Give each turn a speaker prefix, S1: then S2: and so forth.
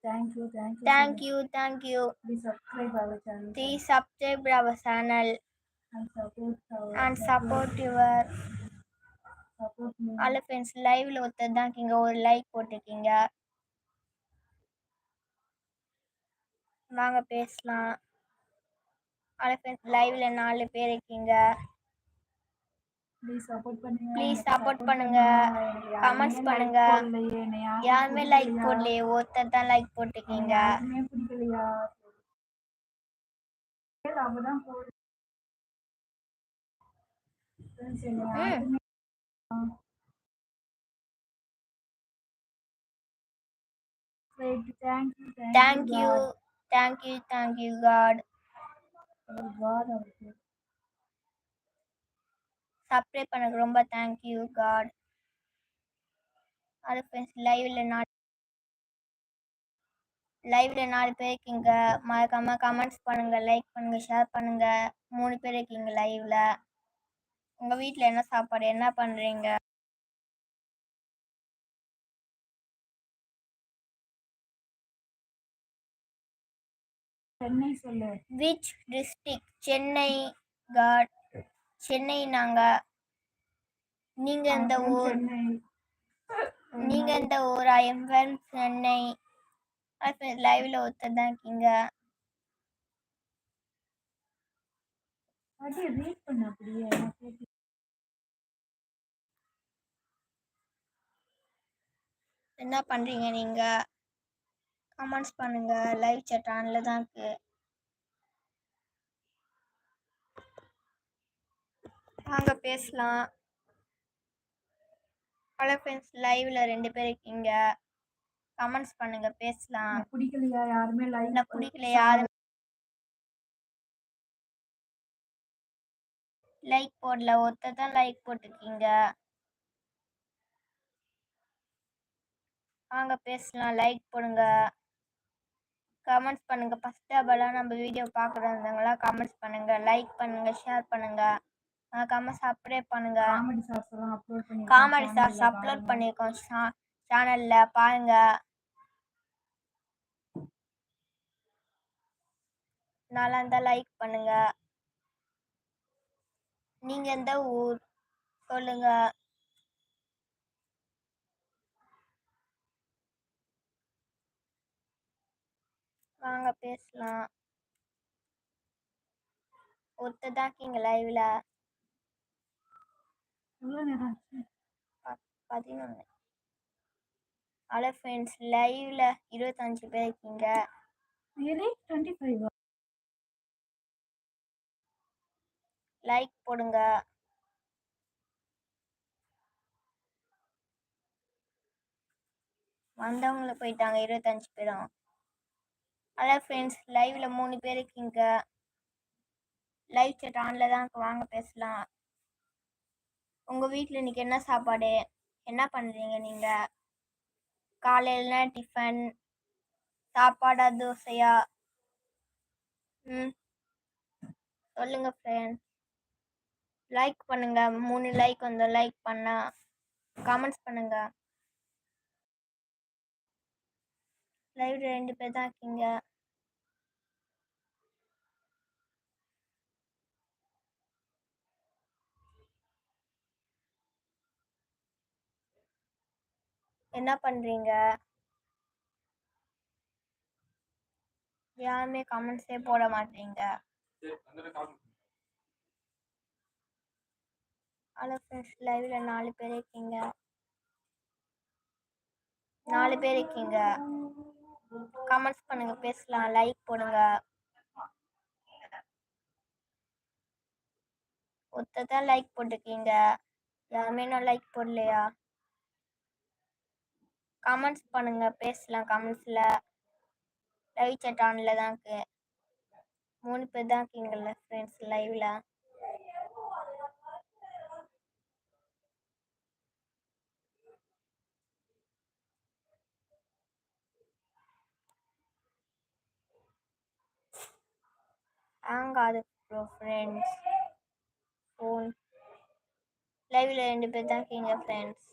S1: Thank you. Thank you.
S2: Thank you. Thank you.
S1: Please subscribe our channel.
S2: Please subscribe our channel and support your
S1: Support me.
S2: all friends. லைவ்ல ஒருத்தர் தான் இருக்கீங்க, ஒரு like போட்டிருக்கீங்க. வாங்க பேசலாம். all friends லைவ்ல 4 பேர் இருக்கீங்க.
S1: ப்ளீஸ் சப்போர்ட் பண்ணுங்க.
S2: ப்ளீஸ் சப்போர்ட் பண்ணுங்க. கமெண்ட்ஸ் பண்ணுங்க. யாருமே லைக் போடலையே, ஒருத்தர் தான் லைக் போட்டிருக்கீங்க.
S1: யாருமே பிடிக்கலையா? அவதான் போடு.
S2: Thank you. Thank you. Thank you God. Subscribe பண்ணக்கு ரொம்ப thank you God. அது ஃப்ரெண்ட்ஸ் லைவ்ல 4 பேர் இருக்கீங்க. மறக்காம கமெண்ட்ஸ் பண்ணுங்க, லைக் பண்ணுங்க, ஷேர் பண்ணுங்க. 3 பேர் இருக்கீங்க லைவ்ல. உங்க வீட்ல என்ன சாப்பாடு, என்ன பண்றீங்க?
S1: சென்னை சொல்லு.
S2: Which district? Chennai God. Chennai நாங்க. நீங்க எந்த ஊர்? நீங்க எந்த ஊர்? I am from Chennai. லைவ்ல ஒருத்தர் தான் இருக்கீங்க.
S1: அது ரீட் பண்ண அப்படியே
S2: என்ன பண்றீங்க நீங்க? கமெண்ட்ஸ் பண்ணுங்க. லைவ் chat ஆன்ல தான் இருக்கு. வாங்க பேசலாம். ஹலோ ஃப்ரெண்ட்ஸ், லைவ்ல 2 பேர் இருக்கீங்க. கமெண்ட்ஸ் பண்ணுங்க, பேசலாம்.
S1: பிடிக்கலையா? யாருமே லைக்
S2: என்ன பிடிக்கல, யாரும் லைக் போடல, ஒருத்தர் தான் லைக் போட்டிருக்கீங்க. வாங்க பேசலாம், லைக் போடுங்க, கமெண்ட்ஸ் பண்ணுங்க. ஃபர்ஸ்ட் அப்பெல்லாம் நம்ம வீடியோ பார்க்குறவங்களா கமெண்ட்ஸ் பண்ணுங்க, லைக் பண்ணுங்க, ஷேர் பண்ணுங்க, கமெண்ட் சப்ஸ்கிரைப் பண்ணுங்க. காமெடி சார்ஸ் அப்லோட் பண்ணியிருக்கோம் சேனல்ல, பாருங்க. நல்லா இருந்தால் லைக் பண்ணுங்க. நீங்க எந்த ஊர் சொல்லுங்க. வாங்க பேசலாம். ஒருத்தர் தான் இருக்கீங்க லைவ்ல. 11. ஹலோ ஃப்ரெண்ட்ஸ், லைவ்ல 25 பேர் இருக்கீங்க. லைக் போடுங்க. வந்தவங்கள போயிட்டாங்க 25 பேரும். ஹலோ ஃப்ரெண்ட்ஸ், லைவ்ல 3 பேர் இருக்கீங்க. லைவ் chat ஆன்ல தான் இருக்கு. வாங்க பேசலாம். உங்க வீட்டில் இன்னைக்கு என்ன சாப்பாடு, என்ன பண்றீங்க நீங்க? காலையில டிஃபன் சாப்பாடா, தோசையா? சொல்லுங்க ஃப்ரெண்ட்ஸ். லைக் பண்ணுங்க. 3 லைக் வந்து லைக் பண்ணா கமெண்ட்ஸ் பண்ணுங்க. லைவ்ல 2 பேர் தான் இருக்கீங்க. என்ன பண்றீங்க? யாருமே கமெண்ட்ஸே போட மாட்டீங்க. ஹலோ ஃப்ரெண்ட்ஸ், லைவ்ல 4 பேர் இருக்கீங்க. 4 பேர் இருக்கீங்க. கமெண்ட்ஸ் பண்ணுங்க, பேசலாம், லைக் போடுங்க. ஒருத்தர் தான் லைக் போட்டிருக்கீங்க. யாருமே நான் லைக் போடலையா? கமெண்ட்ஸ் பண்ணுங்க, பேசலாம். கமெண்ட்ஸ்ல லைவ் chat ஆன்ல தான் இருக்கு. 3 பேர் தான் இருக்கீங்கல்ல ஃப்ரெண்ட்ஸ் லைவ்ல. ஆங்காது ப்ரோ ஃப்ரெண்ட்ஸ் ஃபோன். லைவ்ல 2 பேர் தான் இருக்கீங்க ஃப்ரெண்ட்ஸ்.